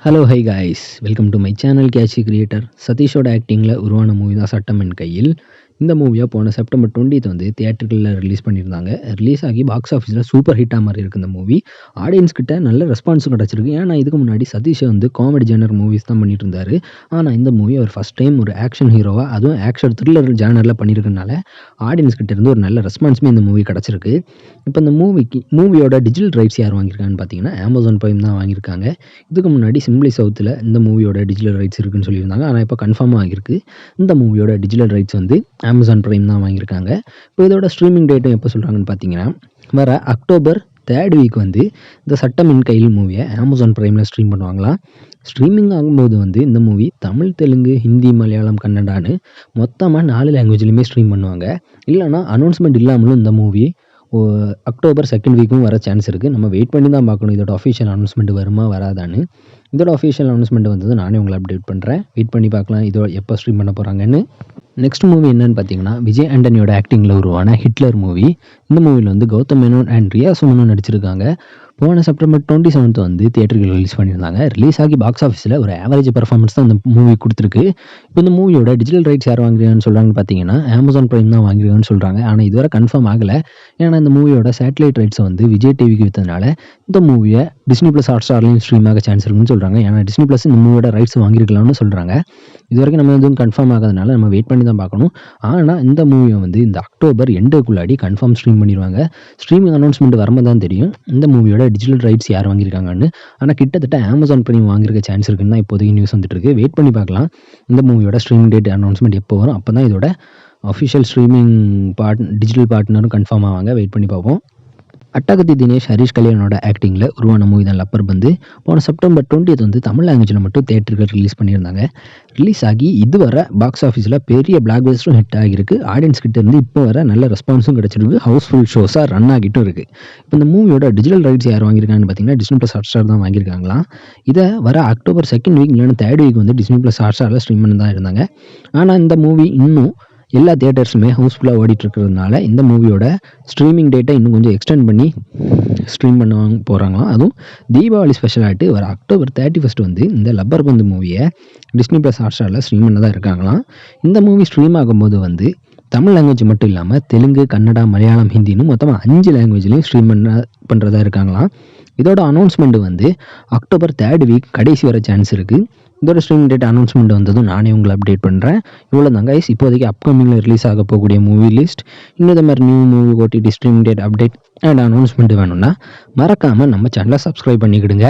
Hello hi guys, welcome to my channel catchy creator. சதீஷோட ஆக்டிங்கில் உருவான மூவி தான் சட்டம் என் கையில். இந்த மூவியை போன செப்டம்பர் 20th வந்து தியேட்டர்களில் ரிலீஸ் பண்ணியிருந்தாங்க. ரிலீஸ் ஆகி பாக்ஸ் ஆஃபீஸில் சூப்பர் ஹிட்டாக மாதிரி இருக்குது இந்த மூவி. ஆடியன்ஸ் கிட்ட நல்ல ரெஸ்பான்ஸும் கிடச்சிருக்கு. ஏன்னா இதுக்கு முன்னாடி சதீஷை வந்து காமெடி ஜேனர் மூவிஸ் தான் பண்ணிட்டு இருந்தார். ஆனால் இந்த மூவி அவர் ஃபஸ்ட் டைம் ஒரு ஆக்ஷன் ஹீரோவாக, அதுவும் ஆக்ஷன் த்ரில்லர் ஜேனரில் பண்ணியிருக்கனால ஆடியன்ஸ் கிட்ட இருந்து ஒரு நல்ல ரெஸ்பான்ஸுமே இந்த மூவி கிடச்சிருக்கு. இப்போ இந்த மூவியோட டிஜிட்டல் ரைட்ஸ் யார் வாங்கியிருக்காங்கன்னு பார்த்தீங்கன்னா Amazon Prime தான் வாங்கியிருக்காங்க. இதுக்கு முன்னாடி சிம்பிளி சவுத்தில் இந்த மூவியோட டிஜிட்டல் ரைட்ஸ் இருக்குன்னு சொல்லியிருந்தாங்க. ஆனால் இப்போ கன்ஃபார்மாக ஆகிருக்கு. இந்த மூவியோட டிஜிட்டல் ரைட்ஸ் வந்து Amazon Prime தான் வாங்கியிருக்காங்க. இப்போ இதோட ஸ்ட்ரீமிங் டேட்டும் எப்போ சொல்கிறாங்கன்னு பார்த்தீங்கன்னா, வர அக்டோபர் 3rd வீக் வந்து இந்த சட்டம் என் கையில் மூவியை Amazon Primeல ஸ்ட்ரீம் பண்ணுவாங்களாம். ஸ்ட்ரீமிங் ஆகும்போது வந்து இந்த மூவி தமிழ், தெலுங்கு, ஹிந்தி, மலையாளம், கன்னடான்னு மொத்தமாக 4 லாங்குவேஜ்லையுமே ஸ்ட்ரீம் பண்ணுவாங்க. இல்லைனா அனௌன்ஸ்மெண்ட் இல்லாமலும் இந்த மூவி அக்டோபர் 2nd வீக்கும் வர சான்ஸ் இருக்குது. நம்ம வெயிட் பண்ணி தான் பார்க்கணும் இதோட அஃபிஷியல் அனௌன்ஸ்மெண்ட் வருமா வராதான்னு. இதோட அஃபிஷியல் அனௌன்ஸ்மெண்ட் வந்தது நானே உங்களை அப்டேட் பண்ணுறேன். வெயிட் பண்ணி பார்க்கலாம் இதோ எப்போ ஸ்ட்ரீம் பண்ண போகிறாங்கன்னு. நெக்ஸ்ட் மூவி என்னன்னு பார்த்தீங்கன்னா, விஜய் ஆண்டனியோட ஆக்டிங்கில் உருவான ஹிட்லர் மூவி. இந்த மூவியில் வந்து கௌதம் மேனன் அண்ட் ரியா சுமனும் நடிச்சிருக்காங்க. போன செப்டம்பர் 27th வந்து தியேட்டருக்கு ரிலீஸ் பண்ணியிருந்தாங்க. ரிலீஸ் ஆகி பாக்ஸ் ஆஃபீஸில் ஒரு ஆவரேஜ் பர்ஃபார்மன்ஸ் தான் இந்த மூவி கொடுத்துருக்கு. இப்போ இந்த மூவியோட டிஜிட்டல் ரைட்ஸ் யார் வாங்குறாங்கன்னு சொல்கிறாங்கன்னு பார்த்தீங்கன்னா Amazon Prime தான் வாங்கிருக்காங்கன்னு சொல்கிறாங்க. ஆனால் இதுவரை கன்ஃபார்ம் ஆகலை. ஏன்னா இந்த மூவியோட சேட்டலைட் ரைட்ஸை வந்து விஜய் டிவிக்கு விற்றதுனால இந்த மூவியை Disney+ Hotstarலையும் ஸ்ட்ரீம் ஆக சான்ஸ் இருக்குன்னு சொல்கிறாங்க. ஏன்னா Disney+ இந்த மூவியோட ரைட்ஸ் வாங்கியிருக்கலாம்னு சொல்கிறாங்க. இது வரைக்கும் நம்ம எதுவும் கன்ஃபார்ம் ஆகாதனால நம்ம வெயிட் பண்ணி தான் பார்க்கணும். ஆனால் இந்த மூவியை வந்து இந்த அக்டோபர் எண்டுக்குள்ளாடி கன்ஃபார்ம் ஸ்ட்ரீம் பண்ணிடுவாங்க. ஸ்ட்ரீமிங் அனௌன்ஸ்மெண்ட் வரும்போது தான் தெரியும் இந்த மூவியோட டிஜிட்டல் ரைட்ஸ் யார் வாங்கியிருக்காங்கன்னு. ஆனால் கிட்டத்தட்ட Amazon Prime வாங்கியிருக்க சான்ஸ் இருக்குன்னு தான் இப்போதைக்கு நியூஸ் வந்துட்டு இருக்கு. வெயிட் பண்ணி பார்க்கலாம் இந்த மூவியோட ஸ்ட்ரீமிங் டேட் அனௌன்ஸ்மெண்ட் எப்போ வரும். அப்போ தான் இதோட அஃபிஷியல் ஸ்ட்ரீமிங் டிஜிட்டல் பார்ட்னரும் கன்ஃபார்ம் ஆவாங்க. வெயிட் பண்ணி பார்ப்போம். அட்டகத்தி தினேஷ், ஹரிஷ் கல்யாணோட ஆக்டிங்கில் உருவான மூவி தான் லப்பர் பந்து. போன செப்டம்பர் 20th வந்து தமிழ் லாங்குவேஜில் மட்டும் தியேட்டருக்கு ரிலீஸ் பண்ணியிருந்தாங்க. ரிலீஸ் ஆகி இதுவரை பாக்ஸ் ஆஃபீஸில் பெரிய பிளாக் பஸ்டரும் ஹிட் ஆகிருக்கு. ஆடியன்ஸ் கிட்ட இருந்து இப்போ வர நல்ல ரெஸ்பான்ஸும் கிடச்சிருக்கு. ஹவுஸ்ஃபுல் ஷோஸாக ரன் ஆகிட்டும் இருக்குது. இப்போ இந்த மூவியோட டிஜிட்டல் ரைட்ஸ் யார் வாங்கியிருக்காங்கன்னு பார்த்தீங்கன்னா Disney+ Hotstar தான் வாங்கியிருக்காங்களாம். இதை வர அக்டோபர் 2nd வீக் இல்லைன்னா 3rd வீக் வந்து Disney+ Hotstarல ஸ்ட்ரீம் பண்ணி தான் இருந்தாங்க. ஆனால் இந்த மூவி இன்னும் எல்லா தியேட்டர்ஸுமே ஹவுஸ்ஃபுல்லாக ஓடிட்டு இருக்கிறதுனால இந்த மூவியோட ஸ்ட்ரீமிங் டேட்டை இன்னும் கொஞ்சம் எக்ஸ்டெண்ட் பண்ணி ஸ்ட்ரீம் பண்ண போகிறாங்களாம். அதுவும் தீபாவளி ஸ்பெஷலாகிட்டு வர அக்டோபர் 31st வந்து இந்த லப்பர் பந்து மூவியை Disney+ Hotstarல ஸ்ட்ரீம் பண்ண தான் இருக்காங்களாம். இந்த மூவி ஸ்ட்ரீம் ஆகும்போது வந்து தமிழ் லாங்குவேஜ் மட்டும் இல்லாமல் தெலுங்கு, கன்னடா, மலையாளம், ஹிந்தின்னு மொத்தமாக 5 லாங்குவேஜ்லையும் ஸ்ட்ரீம் பண்ணுறதா இருக்காங்களாம். இதோட அனௌன்ஸ்மெண்ட் வந்து அக்டோபர் 3rd வீக் கடைசி வர சான்ஸ் இருக்குது. இதோட ஸ்ட்ரீமிங் டேட் அனௌன்ஸ்மெண்ட் வந்ததும் நானே உங்களை அப்டேட் பண்ணுறேன். இவ்வளோ தான் கைஸ் இப்போதைக்கு அப்கமிங்கில் ரிலீஸ் ஆக போகக்கூடிய மூவி லிஸ்ட். இன்னும் இந்த மாதிரி new movie OTT streaming date update and announcement வேணும்னா மறக்காமல் நம்ம சேனலை சப்ஸ்கிரைப் பண்ணிக்கிடுங்க.